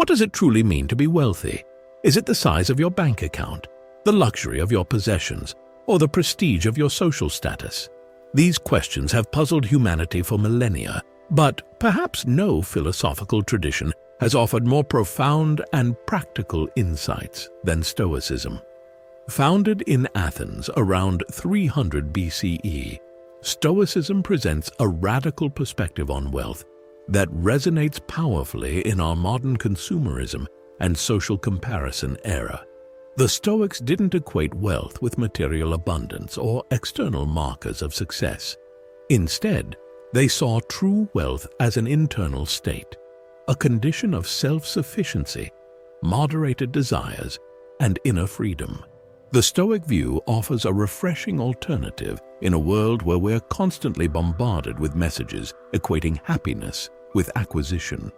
What does it truly mean to be wealthy? Is it the size of your bank account, the luxury of your possessions, or the prestige of your social status? These questions have puzzled humanity for millennia, but perhaps no philosophical tradition has offered more profound and practical insights than Stoicism. Founded in Athens around 300 BCE, Stoicism presents a radical perspective on wealth that resonates powerfully in our modern consumerism and social comparison era. The Stoics didn't equate wealth with material abundance or external markers of success. Instead, they saw true wealth as an internal state, a condition of self-sufficiency, moderated desires, and inner freedom. The Stoic view offers a refreshing alternative in a world where we're constantly bombarded with messages equating happiness with acquisition.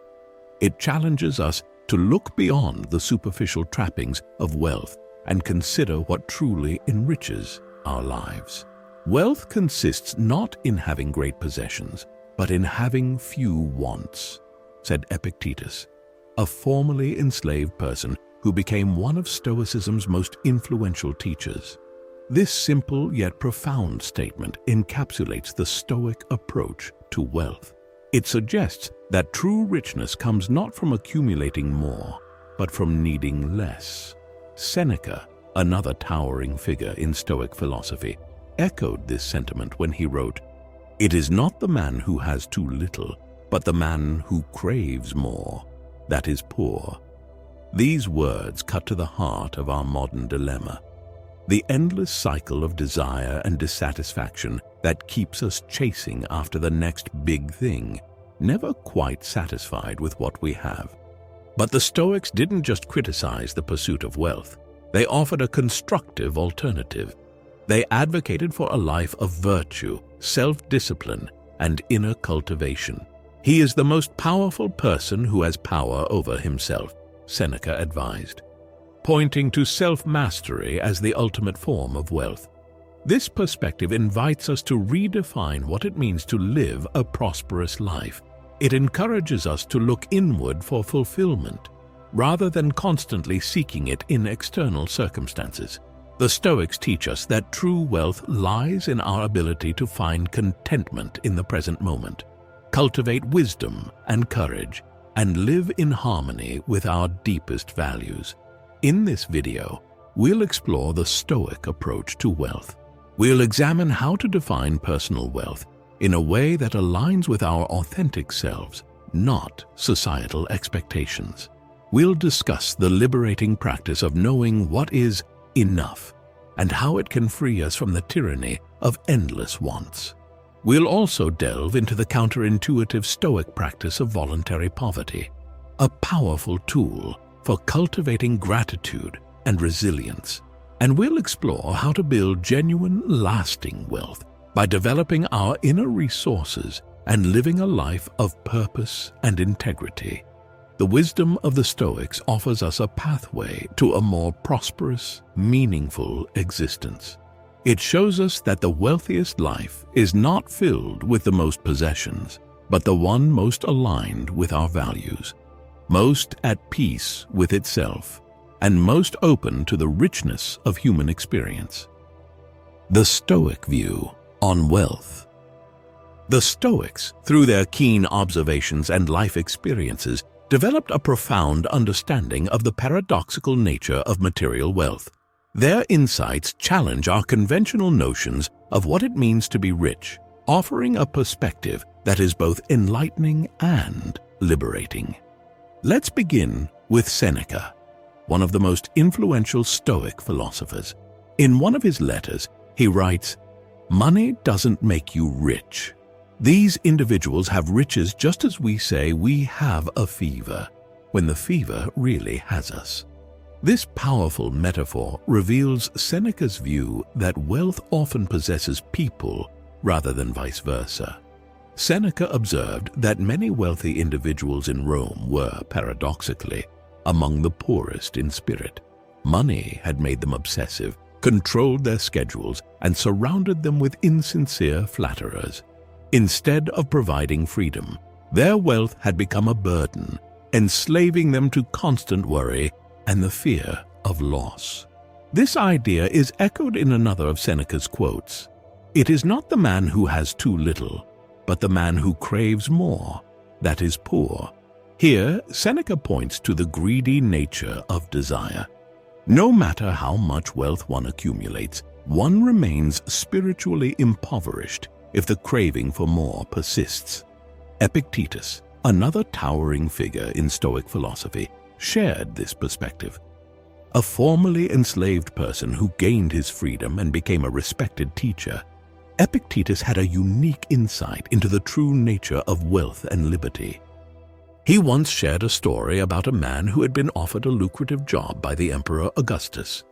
It challenges us to look beyond the superficial trappings of wealth and consider what truly enriches our lives. Wealth consists not in having great possessions, but in having few wants, said Epictetus, a formerly enslaved person who became one of Stoicism's most influential teachers. This simple yet profound statement encapsulates the Stoic approach to wealth. It suggests that true richness comes not from accumulating more, but from needing less. Seneca, another towering figure in Stoic philosophy, echoed this sentiment when he wrote, "It is not the man who has too little, but the man who craves more, that is poor." These words cut to the heart of our modern dilemma, the endless cycle of desire and dissatisfaction that keeps us chasing after the next big thing, never quite satisfied with what we have. But the Stoics didn't just criticize the pursuit of wealth. They offered a constructive alternative. They advocated for a life of virtue, self-discipline, and inner cultivation. "He is the most powerful person who has power over himself," Seneca advised, pointing to self-mastery as the ultimate form of wealth. This perspective invites us to redefine what it means to live a prosperous life. It encourages us to look inward for fulfillment, rather than constantly seeking it in external circumstances. The Stoics teach us that true wealth lies in our ability to find contentment in the present moment, cultivate wisdom and courage, and live in harmony with our deepest values. In this video, we'll explore the Stoic approach to wealth. We'll examine how to define personal wealth in a way that aligns with our authentic selves, not societal expectations. We'll discuss the liberating practice of knowing what is enough and how it can free us from the tyranny of endless wants. We'll also delve into the counterintuitive Stoic practice of voluntary poverty, a powerful tool for cultivating gratitude and resilience. And we'll explore how to build genuine, lasting wealth by developing our inner resources and living a life of purpose and integrity. The wisdom of the Stoics offers us a pathway to a more prosperous, meaningful existence. It shows us that the wealthiest life is not filled with the most possessions, but the one most aligned with our values, most at peace with itself, and most open to the richness of human experience. The Stoic view on wealth. The Stoics, through their keen observations and life experiences, developed a profound understanding of the paradoxical nature of material wealth. Their insights challenge our conventional notions of what it means to be rich, offering a perspective that is both enlightening and liberating. Let's begin with Seneca, one of the most influential Stoic philosophers. In one of his letters, he writes, "Money doesn't make you rich. These individuals have riches just as we say we have a fever, when the fever really has us." This powerful metaphor reveals Seneca's view that wealth often possesses people rather than vice versa. Seneca observed that many wealthy individuals in Rome were, paradoxically, among the poorest in spirit. Money had made them obsessive, controlled their schedules, and surrounded them with insincere flatterers. Instead of providing freedom, their wealth had become a burden, enslaving them to constant worry and the fear of loss. This idea is echoed in another of Seneca's quotes. "It is not the man who has too little, but the man who craves more, that is poor." Here, Seneca points to the greedy nature of desire. No matter how much wealth one accumulates, one remains spiritually impoverished if the craving for more persists. Epictetus, another towering figure in Stoic philosophy, shared this perspective. A formerly enslaved person who gained his freedom and became a respected teacher, Epictetus had a unique insight into the true nature of wealth and liberty. He once shared a story about a man who had been offered a lucrative job by the Emperor Augustus.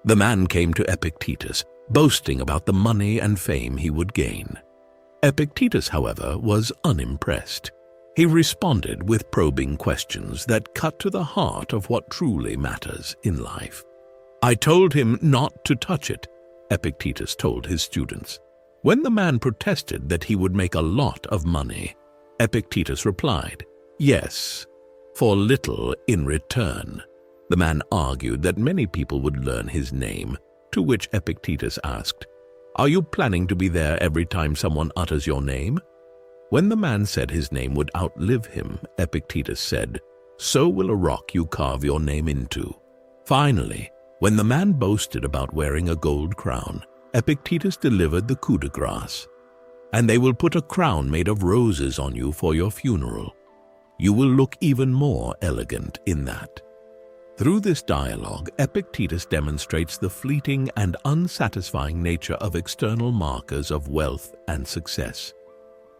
The man came to Epictetus, boasting about the money and fame he would gain. Epictetus, however, was unimpressed. He responded with probing questions that cut to the heart of what truly matters in life. "I told him not to touch it," Epictetus told his students. When the man protested that he would make a lot of money, Epictetus replied, "Yes, for little in return." The man argued that many people would learn his name, to which Epictetus asked, "Are you planning to be there every time someone utters your name?" When the man said his name would outlive him, Epictetus said, "So will a rock you carve your name into." Finally, when the man boasted about wearing a gold crown, Epictetus delivered the coup de grace. "And they will put a crown made of roses on you for your funeral. You will look even more elegant in that." Through this dialogue, Epictetus demonstrates the fleeting and unsatisfying nature of external markers of wealth and success.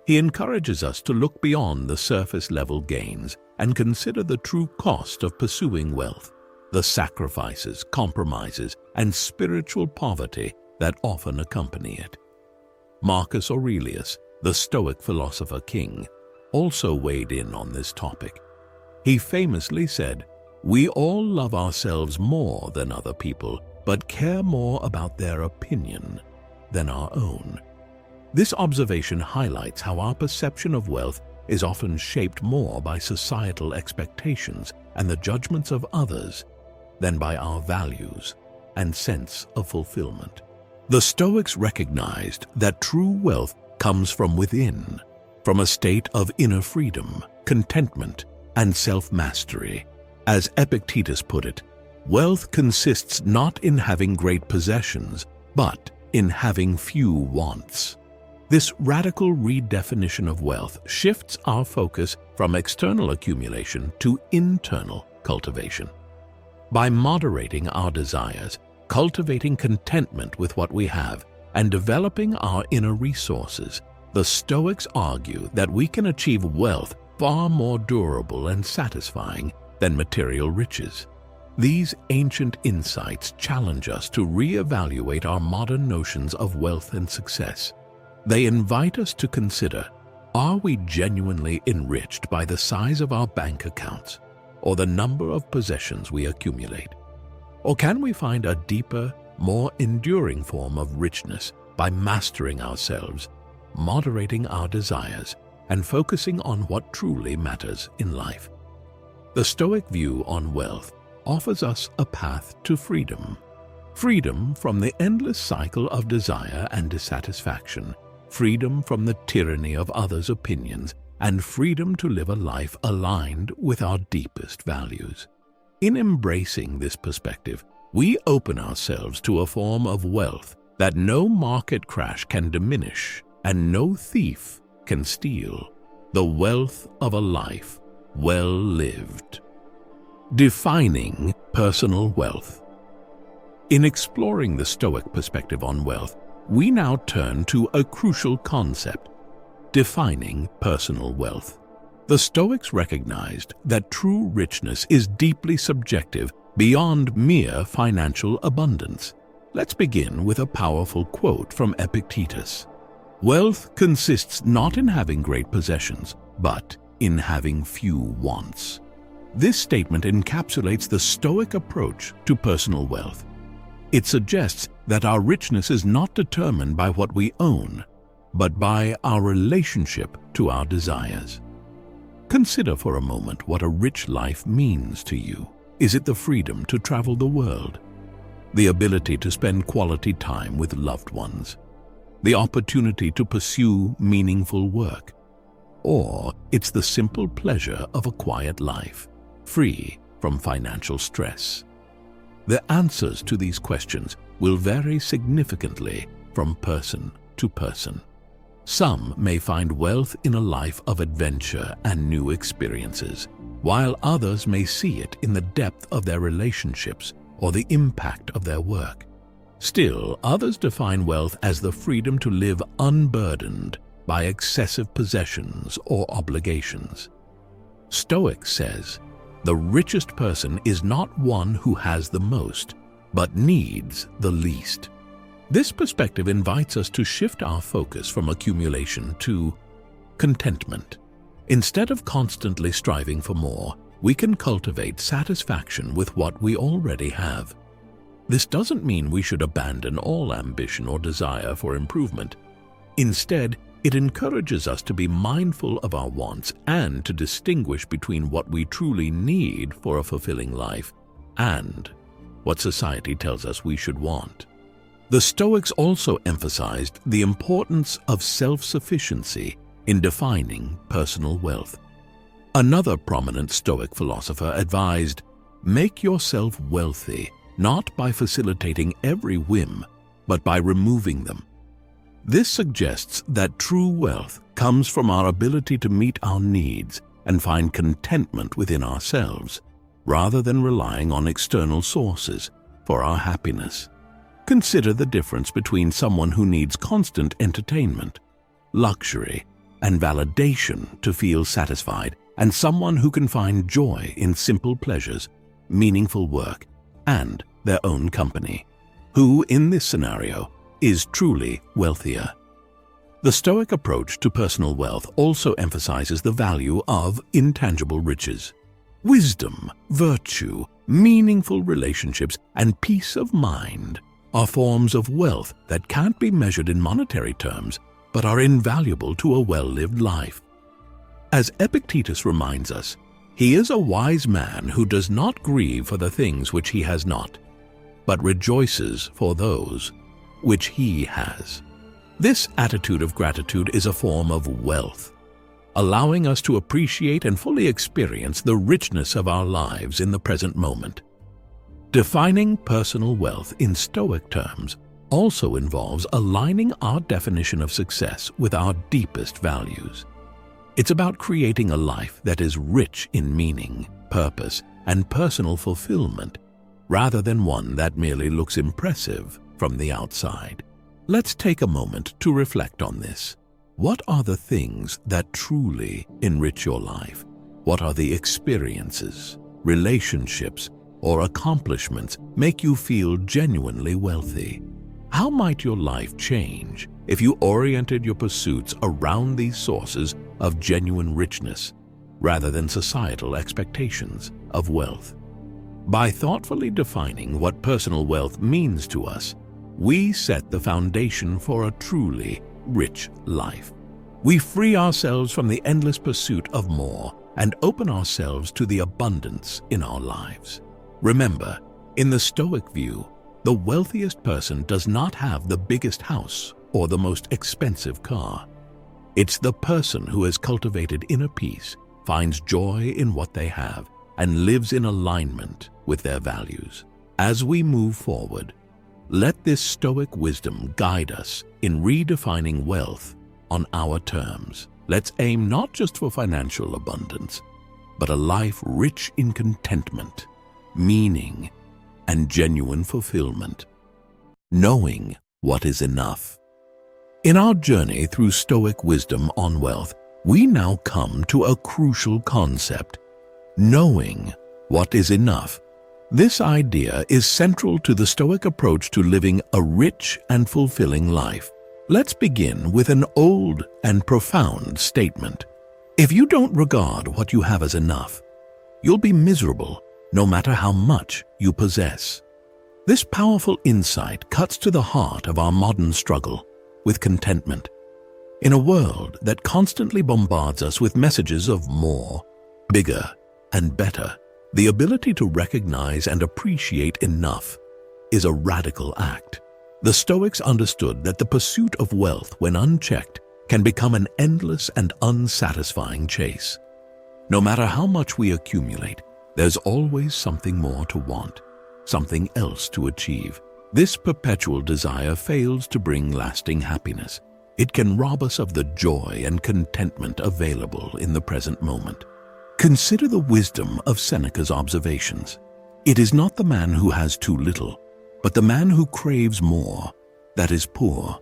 He encourages us to look beyond the surface-level gains and consider the true cost of pursuing wealth, the sacrifices, compromises, and spiritual poverty that often accompany it. Marcus Aurelius, the Stoic philosopher king, also weighed in on this topic. He famously said, "We all love ourselves more than other people, but care more about their opinion than our own." This observation highlights how our perception of wealth is often shaped more by societal expectations and the judgments of others than by our values and sense of fulfillment. The Stoics recognized that true wealth comes from within, from a state of inner freedom, contentment, and self-mastery. As Epictetus put it, wealth consists not in having great possessions, but in having few wants. This radical redefinition of wealth shifts our focus from external accumulation to internal cultivation. By moderating our desires, cultivating contentment with what we have, and developing our inner resources, the Stoics argue that we can achieve wealth far more durable and satisfying than material riches. These ancient insights challenge us to reevaluate our modern notions of wealth and success. They invite us to consider, are we genuinely enriched by the size of our bank accounts or the number of possessions we accumulate? Or can we find a deeper, more enduring form of richness by mastering ourselves, moderating our desires, and focusing on what truly matters in life? The Stoic view on wealth offers us a path to freedom. Freedom from the endless cycle of desire and dissatisfaction, freedom from the tyranny of others' opinions, and freedom to live a life aligned with our deepest values. In embracing this perspective, we open ourselves to a form of wealth that no market crash can diminish and no thief can steal, the wealth of a life well lived. Defining personal wealth. In exploring the Stoic perspective on wealth, we now turn to a crucial concept: defining personal wealth. The Stoics recognized that true richness is deeply subjective beyond mere financial abundance. Let's begin with a powerful quote from Epictetus. "Wealth consists not in having great possessions, but in having few wants." This statement encapsulates the Stoic approach to personal wealth. It suggests that our richness is not determined by what we own, but by our relationship to our desires. Consider for a moment what a rich life means to you. Is it the freedom to travel the world? The ability to spend quality time with loved ones? The opportunity to pursue meaningful work? Or it's the simple pleasure of a quiet life, free from financial stress? The answers to these questions will vary significantly from person to person. Some may find wealth in a life of adventure and new experiences, while others may see it in the depth of their relationships or the impact of their work. Still, others define wealth as the freedom to live unburdened by excessive possessions or obligations. Stoic says, "The richest person is not one who has the most, but needs the least." This perspective invites us to shift our focus from accumulation to contentment. Instead of constantly striving for more, we can cultivate satisfaction with what we already have. This doesn't mean we should abandon all ambition or desire for improvement. Instead, it encourages us to be mindful of our wants and to distinguish between what we truly need for a fulfilling life and what society tells us we should want. The Stoics also emphasized the importance of self-sufficiency in defining personal wealth. Another prominent Stoic philosopher advised, "Make yourself wealthy, not by facilitating every whim, but by removing them." This suggests that true wealth comes from our ability to meet our needs and find contentment within ourselves, rather than relying on external sources for our happiness. Consider the difference between someone who needs constant entertainment, luxury, and validation to feel satisfied, and someone who can find joy in simple pleasures, meaningful work, and their own company. Who, in this scenario, is truly wealthier? The Stoic approach to personal wealth also emphasizes the value of intangible riches. Wisdom, virtue, meaningful relationships, and peace of mind are forms of wealth that can't be measured in monetary terms, but are invaluable to a well-lived life. As Epictetus reminds us, he is a wise man who does not grieve for the things which he has not, but rejoices for those which he has. This attitude of gratitude is a form of wealth, allowing us to appreciate and fully experience the richness of our lives in the present moment. Defining personal wealth in Stoic terms also involves aligning our definition of success with our deepest values. It's about creating a life that is rich in meaning, purpose, and personal fulfillment, rather than one that merely looks impressive from the outside. Let's take a moment to reflect on this. What are the things that truly enrich your life? What are the experiences, relationships, or accomplishments make you feel genuinely wealthy? How might your life change if you oriented your pursuits around these sources of genuine richness rather than societal expectations of wealth? By thoughtfully defining what personal wealth means to us, we set the foundation for a truly rich life. We free ourselves from the endless pursuit of more and open ourselves to the abundance in our lives. Remember, in the Stoic view, the wealthiest person does not have the biggest house or the most expensive car. It's the person who has cultivated inner peace, finds joy in what they have, and lives in alignment with their values. As we move forward, let this Stoic wisdom guide us in redefining wealth on our terms. Let's aim not just for financial abundance, but a life rich in contentment, meaning, and genuine fulfillment, knowing what is enough. In our journey through Stoic wisdom on wealth, we now come to a crucial concept: knowing what is enough. This idea is central to the Stoic approach to living a rich and fulfilling life. Let's begin with an old and profound statement. If you don't regard what you have as enough, you'll be miserable no matter how much you possess. This powerful insight cuts to the heart of our modern struggle with contentment. In a world that constantly bombards us with messages of more, bigger, and better, the ability to recognize and appreciate enough is a radical act. The Stoics understood that the pursuit of wealth, when unchecked, can become an endless and unsatisfying chase. No matter how much we accumulate, there's always something more to want, something else to achieve. This perpetual desire fails to bring lasting happiness. It can rob us of the joy and contentment available in the present moment. Consider the wisdom of Seneca's observations. It is not the man who has too little, but the man who craves more that is poor.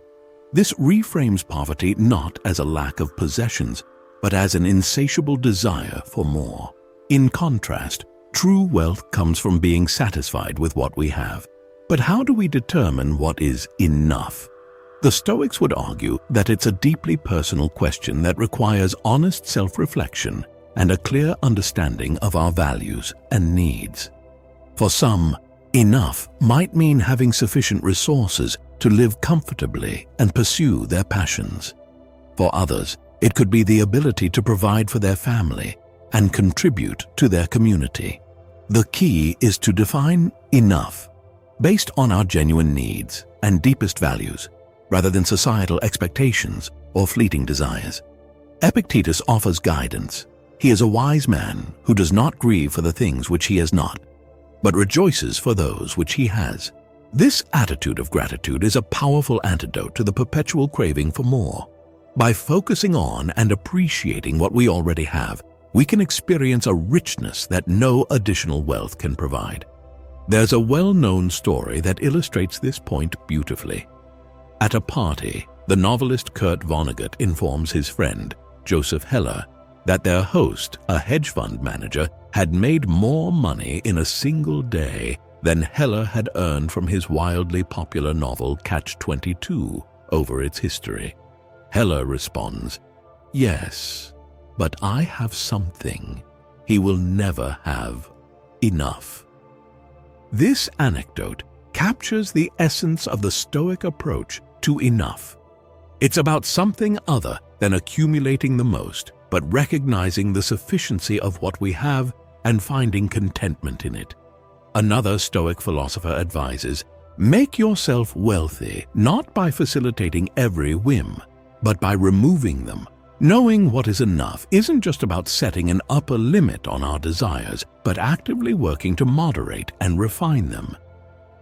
This reframes poverty not as a lack of possessions, but as an insatiable desire for more. In contrast, true wealth comes from being satisfied with what we have. But how do we determine what is enough? The Stoics would argue that it's a deeply personal question that requires honest self-reflection and a clear understanding of our values and needs. For some, enough might mean having sufficient resources to live comfortably and pursue their passions. For others, it could be the ability to provide for their family and contribute to their community. The key is to define enough based on our genuine needs and deepest values, rather than societal expectations or fleeting desires. Epictetus offers guidance. He is a wise man who does not grieve for the things which he has not, but rejoices for those which he has. This attitude of gratitude is a powerful antidote to the perpetual craving for more. By focusing on and appreciating what we already have, we can experience a richness that no additional wealth can provide. There's a well-known story that illustrates this point beautifully. At a party, the novelist Kurt Vonnegut informs his friend, Joseph Heller, that their host, a hedge fund manager, had made more money in a single day than Heller had earned from his wildly popular novel Catch-22 over its history. Heller responds, "Yes, but I have something he will never have: enough." This anecdote captures the essence of the Stoic approach to enough. It's about something other than accumulating the most, but recognizing the sufficiency of what we have and finding contentment in it. Another Stoic philosopher advises, make yourself wealthy not by facilitating every whim, but by removing them. Knowing what is enough isn't just about setting an upper limit on our desires, but actively working to moderate and refine them.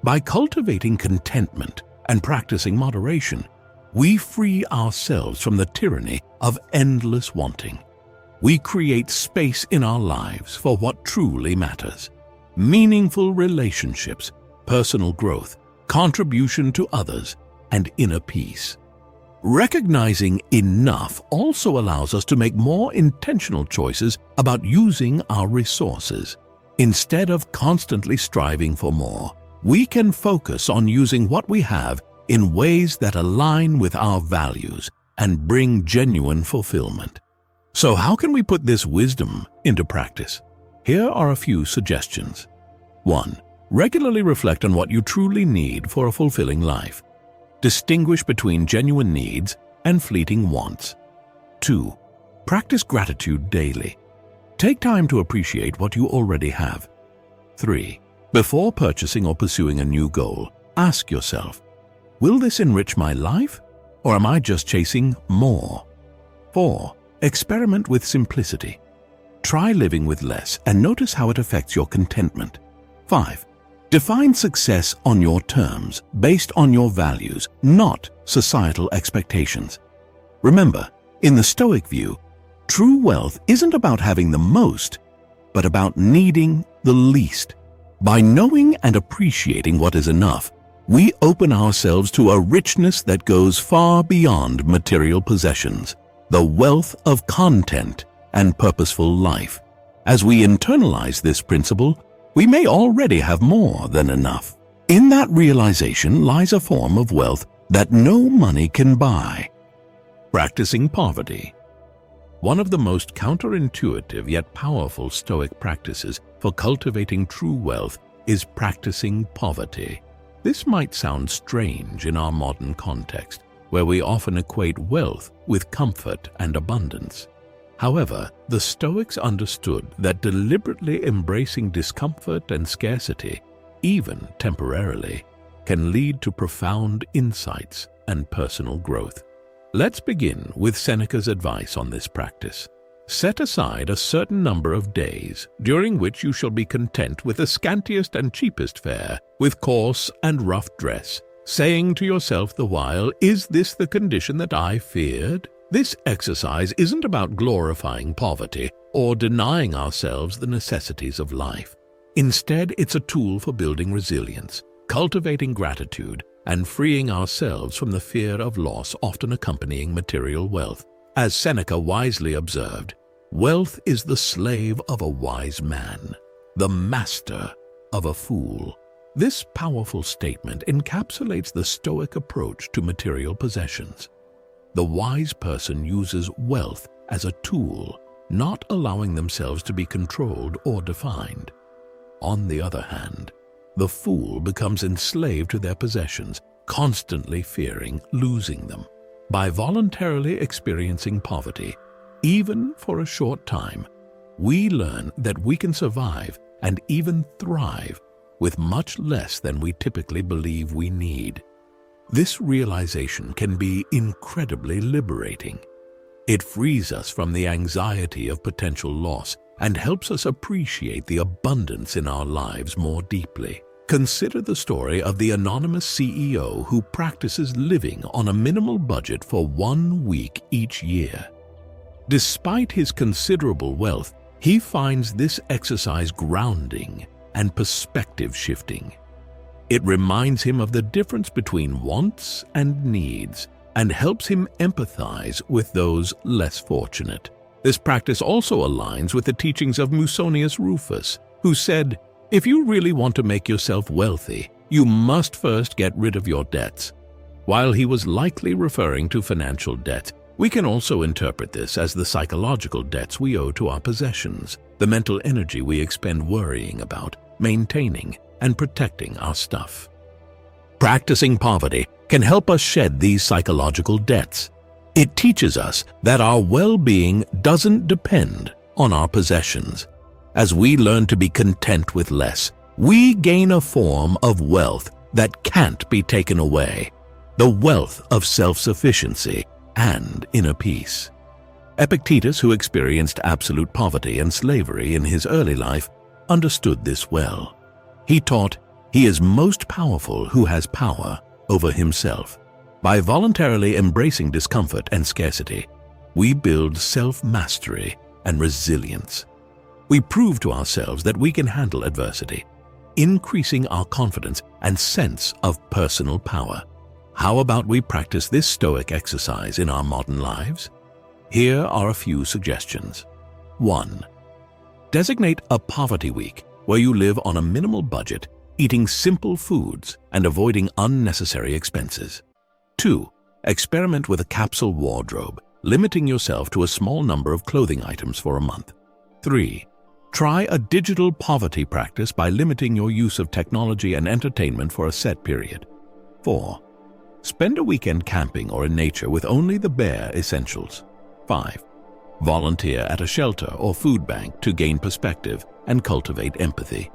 By cultivating contentment and practicing moderation, we free ourselves from the tyranny of endless wanting. We create space in our lives for what truly matters: meaningful relationships, personal growth, contribution to others, and inner peace. Recognizing enough also allows us to make more intentional choices about using our resources. Instead of constantly striving for more, we can focus on using what we have in ways that align with our values and bring genuine fulfillment. So how can we put this wisdom into practice? Here are a few suggestions. 1. Regularly reflect on what you truly need for a fulfilling life. Distinguish between genuine needs and fleeting wants. 2. Practice gratitude daily. Take time to appreciate what you already have. 3. Before purchasing or pursuing a new goal, ask yourself, will this enrich my life, or am I just chasing more? 4. Experiment with simplicity. Try living with less and notice how it affects your contentment. 5. Define success on your terms, based on your values, not societal expectations. Remember, in the Stoic view, true wealth isn't about having the most, but about needing the least. By knowing and appreciating what is enough, we open ourselves to a richness that goes far beyond material possessions, the wealth of content and purposeful life. As we internalize this principle, we may already have more than enough. In that realization lies a form of wealth that no money can buy. Practicing poverty. One of the most counterintuitive yet powerful Stoic practices for cultivating true wealth is practicing poverty. This might sound strange in our modern context, where we often equate wealth with comfort and abundance. However, the Stoics understood that deliberately embracing discomfort and scarcity, even temporarily, can lead to profound insights and personal growth. Let's begin with Seneca's advice on this practice. Set aside a certain number of days during which you shall be content with the scantiest and cheapest fare, with coarse and rough dress, saying to yourself the while, "Is this the condition that I feared?" This exercise isn't about glorifying poverty or denying ourselves the necessities of life. Instead, it's a tool for building resilience, cultivating gratitude, and freeing ourselves from the fear of loss often accompanying material wealth. As Seneca wisely observed, wealth is the slave of a wise man, the master of a fool. This powerful statement encapsulates the Stoic approach to material possessions. The wise person uses wealth as a tool, not allowing themselves to be controlled or defined. On the other hand, the fool becomes enslaved to their possessions, constantly fearing losing them. By voluntarily experiencing poverty, even for a short time, we learn that we can survive and even thrive with much less than we typically believe we need. This realization can be incredibly liberating. It frees us from the anxiety of potential loss and helps us appreciate the abundance in our lives more deeply. Consider the story of the anonymous CEO who practices living on a minimal budget for 1 week each year. Despite his considerable wealth, he finds this exercise grounding and perspective shifting. It reminds him of the difference between wants and needs and helps him empathize with those less fortunate. This practice also aligns with the teachings of Musonius Rufus, who said, "If you really want to make yourself wealthy, you must first get rid of your debts." While he was likely referring to financial debt, we can also interpret this as the psychological debts we owe to our possessions, the mental energy we expend worrying about, maintaining, and protecting our stuff. Practicing poverty can help us shed these psychological debts. It teaches us that our well-being doesn't depend on our possessions. As we learn to be content with less, we gain a form of wealth that can't be taken away, the wealth of self-sufficiency and inner peace. Epictetus, who experienced absolute poverty and slavery in his early life, understood this well. He taught, "He is most powerful who has power over himself." By voluntarily embracing discomfort and scarcity, we build self-mastery and resilience. We prove to ourselves that we can handle adversity, increasing our confidence and sense of personal power. How about we practice this Stoic exercise in our modern lives? Here are a few suggestions. 1. Designate a poverty week where you live on a minimal budget, eating simple foods and avoiding unnecessary expenses. 2. Experiment with a capsule wardrobe, limiting yourself to a small number of clothing items for a month. 3. Try a digital poverty practice by limiting your use of technology and entertainment for a set period. 4. Spend a weekend camping or in nature with only the bare essentials. 5. Volunteer at a shelter or food bank to gain perspective and cultivate empathy.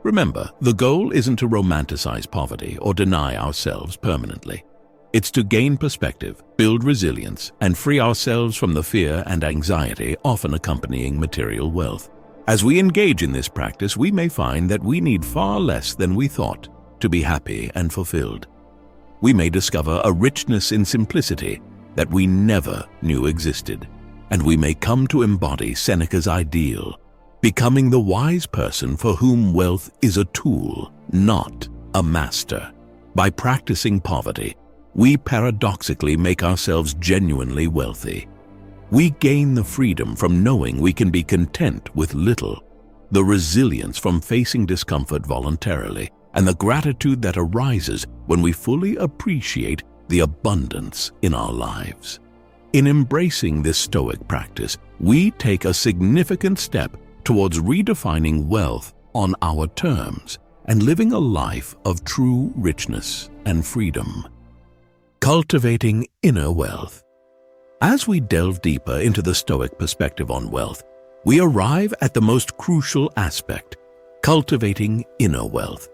Remember, the goal isn't to romanticize poverty or deny ourselves permanently. It's to gain perspective, build resilience, and free ourselves from the fear and anxiety often accompanying material wealth. As we engage in this practice, we may find that we need far less than we thought to be happy and fulfilled. We may discover a richness in simplicity that we never knew existed, and we may come to embody Seneca's ideal, becoming the wise person for whom wealth is a tool, not a master. By practicing poverty, we paradoxically make ourselves genuinely wealthy. We gain the freedom from knowing we can be content with little, the resilience from facing discomfort voluntarily, and the gratitude that arises when we fully appreciate the abundance in our lives. In embracing this Stoic practice, we take a significant step towards redefining wealth on our terms and living a life of true richness and freedom. Cultivating inner wealth. As we delve deeper into the Stoic perspective on wealth, we arrive at the most crucial aspect: cultivating inner wealth.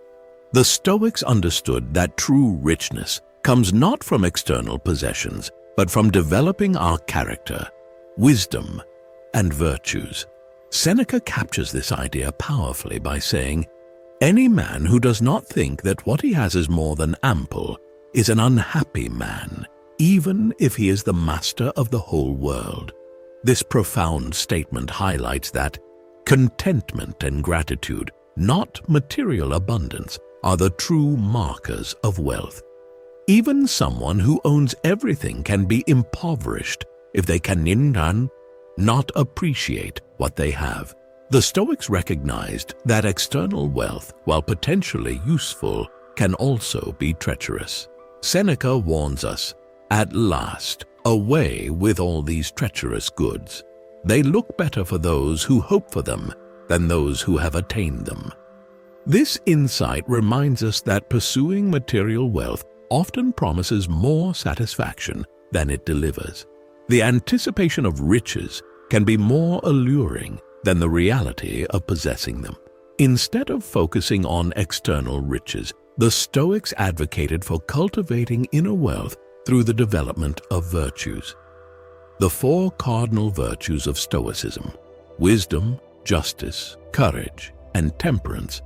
The Stoics understood that true richness comes not from external possessions, but from developing our character, wisdom, and virtues. Seneca captures this idea powerfully by saying, "Any man who does not think that what he has is more than ample is an unhappy man, even if he is the master of the whole world." This profound statement highlights that contentment and gratitude, not material abundance, are the true markers of wealth. Even someone who owns everything can be impoverished if they can in turn not appreciate what they have. The Stoics recognized that external wealth, while potentially useful, can also be treacherous. Seneca warns us, "At last, away with all these treacherous goods. They look better for those who hope for them than those who have attained them." This insight reminds us that pursuing material wealth often promises more satisfaction than it delivers. The anticipation of riches can be more alluring than the reality of possessing them. Instead of focusing on external riches, the Stoics advocated for cultivating inner wealth through the development of virtues. The four cardinal virtues of Stoicism, wisdom, justice, courage, and temperance,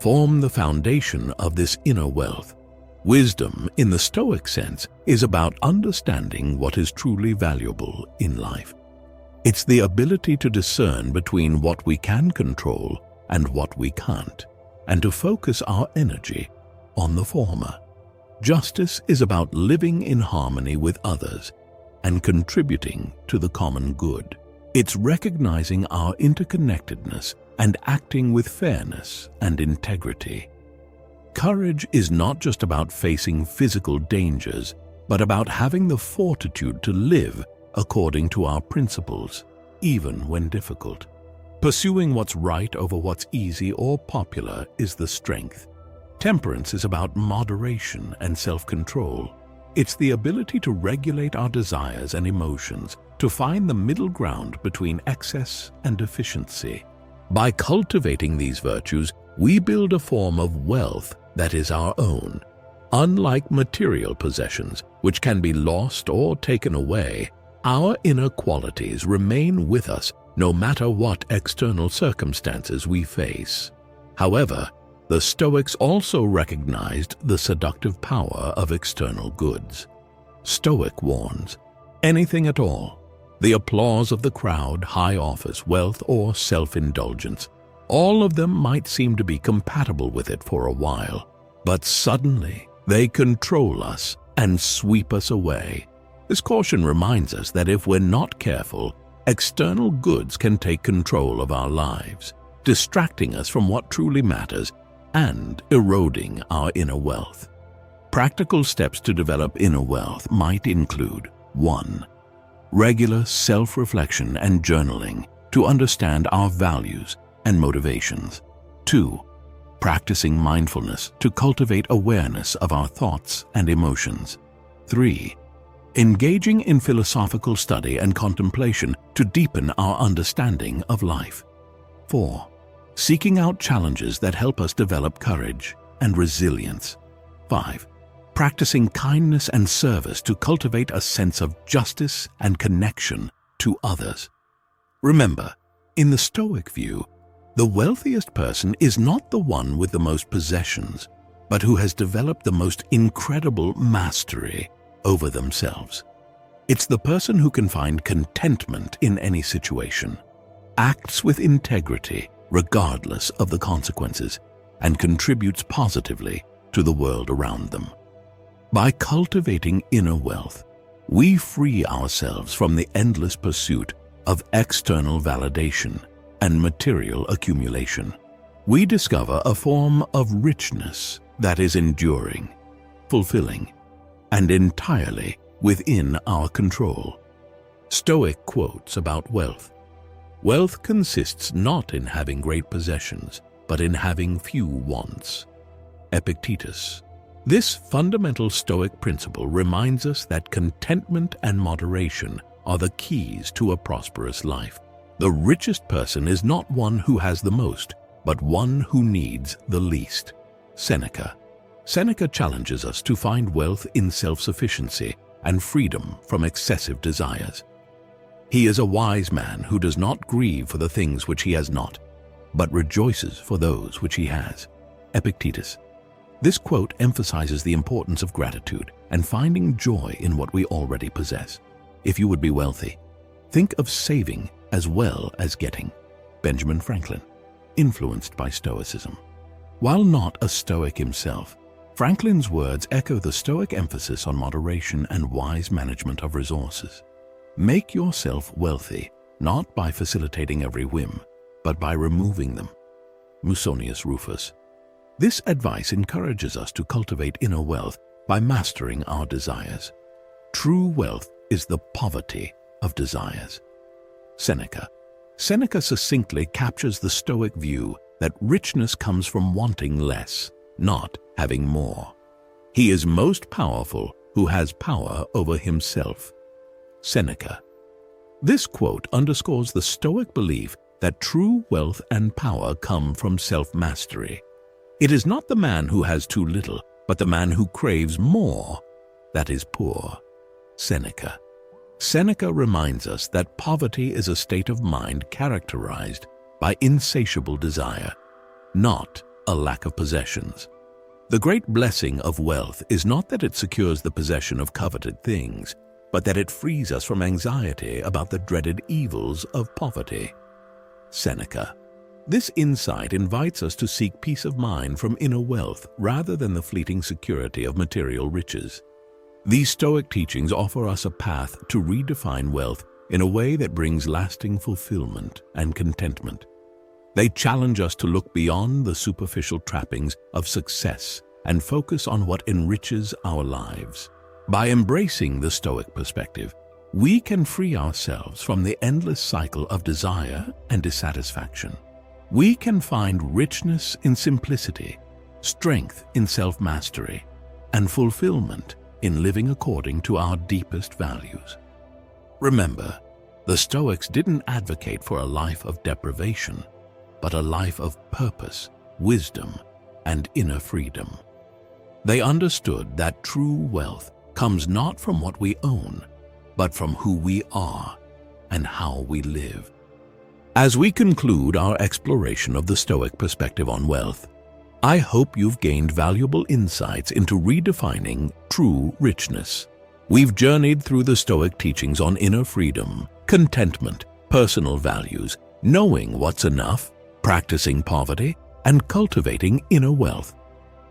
form the foundation of this inner wealth. Wisdom, in the Stoic sense, is about understanding what is truly valuable in life. It's the ability to discern between what we can control and what we can't, and to focus our energy on the former. Justice is about living in harmony with others and contributing to the common good. It's recognizing our interconnectedness and acting with fairness and integrity. Courage is not just about facing physical dangers, but about having the fortitude to live according to our principles, even when difficult. Pursuing what's right over what's easy or popular is the strength. Temperance is about moderation and self-control. It's the ability to regulate our desires and emotions, to find the middle ground between excess and deficiency. By cultivating these virtues, we build a form of wealth that is our own. Unlike material possessions, which can be lost or taken away, our inner qualities remain with us no matter what external circumstances we face. However, the Stoics also recognized the seductive power of external goods. Stoic warns, anything at all, the applause of the crowd, high office, wealth, or self-indulgence, all of them might seem to be compatible with it for a while, but suddenly they control us and sweep us away. This caution reminds us that if we're not careful, external goods can take control of our lives, distracting us from what truly matters and eroding our inner wealth. Practical steps to develop inner wealth might include: 1. Regular self-reflection and journaling to understand our values and motivations. 2. Practicing mindfulness to cultivate awareness of our thoughts and emotions. 3. Engaging in philosophical study and contemplation to deepen our understanding of life. 4. Seeking out challenges that help us develop courage and resilience. 5. Practicing kindness and service to cultivate a sense of justice and connection to others. Remember, in the Stoic view, the wealthiest person is not the one with the most possessions, but who has developed the most incredible mastery over themselves. It's the person who can find contentment in any situation, acts with integrity regardless of the consequences, and contributes positively to the world around them. By cultivating inner wealth, we free ourselves from the endless pursuit of external validation and material accumulation. We discover a form of richness that is enduring, fulfilling, and entirely within our control. Stoic quotes about wealth. Wealth consists not in having great possessions, but in having few wants. Epictetus. This fundamental Stoic principle reminds us that contentment and moderation are the keys to a prosperous life. The richest person is not one who has the most, but one who needs the least. Seneca. Seneca challenges us to find wealth in self-sufficiency and freedom from excessive desires. He is a wise man who does not grieve for the things which he has not, but rejoices for those which he has. Epictetus. This quote emphasizes the importance of gratitude and finding joy in what we already possess. If you would be wealthy, think of saving as well as getting. Benjamin Franklin. Influenced by Stoicism. While not a Stoic himself, Franklin's words echo the Stoic emphasis on moderation and wise management of resources. Make yourself wealthy, not by facilitating every whim, but by removing them. Musonius Rufus. This advice encourages us to cultivate inner wealth by mastering our desires. True wealth is the poverty of desires. Seneca. Seneca succinctly captures the Stoic view that richness comes from wanting less, not having more. He is most powerful who has power over himself. Seneca. This quote underscores the Stoic belief that true wealth and power come from self-mastery. It is not the man who has too little, but the man who craves more that is poor. Seneca. Seneca reminds us that poverty is a state of mind characterized by insatiable desire, not a lack of possessions. The great blessing of wealth is not that it secures the possession of coveted things, but that it frees us from anxiety about the dreaded evils of poverty. Seneca. This insight invites us to seek peace of mind from inner wealth rather than the fleeting security of material riches. These Stoic teachings offer us a path to redefine wealth in a way that brings lasting fulfillment and contentment. They challenge us to look beyond the superficial trappings of success and focus on what enriches our lives. By embracing the Stoic perspective, we can free ourselves from the endless cycle of desire and dissatisfaction. We can find richness in simplicity, strength in self-mastery, and fulfillment in living according to our deepest values. Remember, the Stoics didn't advocate for a life of deprivation, but a life of purpose, wisdom, and inner freedom. They understood that true wealth comes not from what we own, but from who we are and how we live. As we conclude our exploration of the Stoic perspective on wealth, I hope you've gained valuable insights into redefining true richness. We've journeyed through the Stoic teachings on inner freedom, contentment, personal values, knowing what's enough, practicing poverty, and cultivating inner wealth.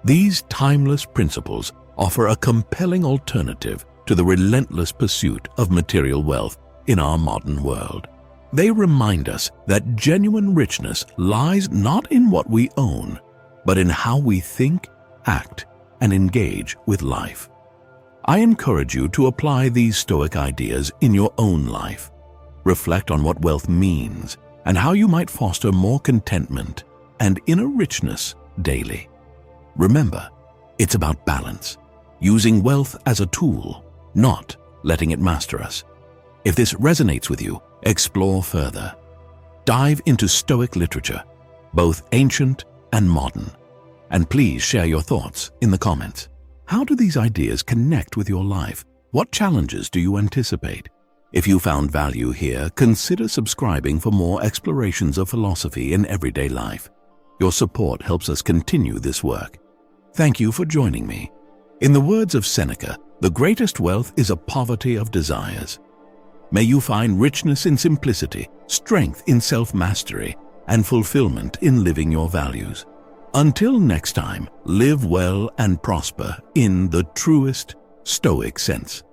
These timeless principles offer a compelling alternative to the relentless pursuit of material wealth in our modern world. They remind us that genuine richness lies not in what we own, but in how we think, act, and engage with life. I encourage you to apply these Stoic ideas in your own life. Reflect on what wealth means and how you might foster more contentment and inner richness daily. Remember, it's about balance, using wealth as a tool, not letting it master us. If this resonates with you, explore further. Dive into Stoic literature, both ancient and modern, and please share your thoughts in the comments. How do these ideas connect with your life? What challenges do you anticipate? If you found value here, consider subscribing for more explorations of philosophy in everyday life. Your support helps us continue this work. Thank you for joining me. In the words of Seneca, the greatest wealth is a poverty of desires. May you find richness in simplicity, strength in self-mastery, and fulfillment in living your values. Until next time, live well and prosper in the truest Stoic sense.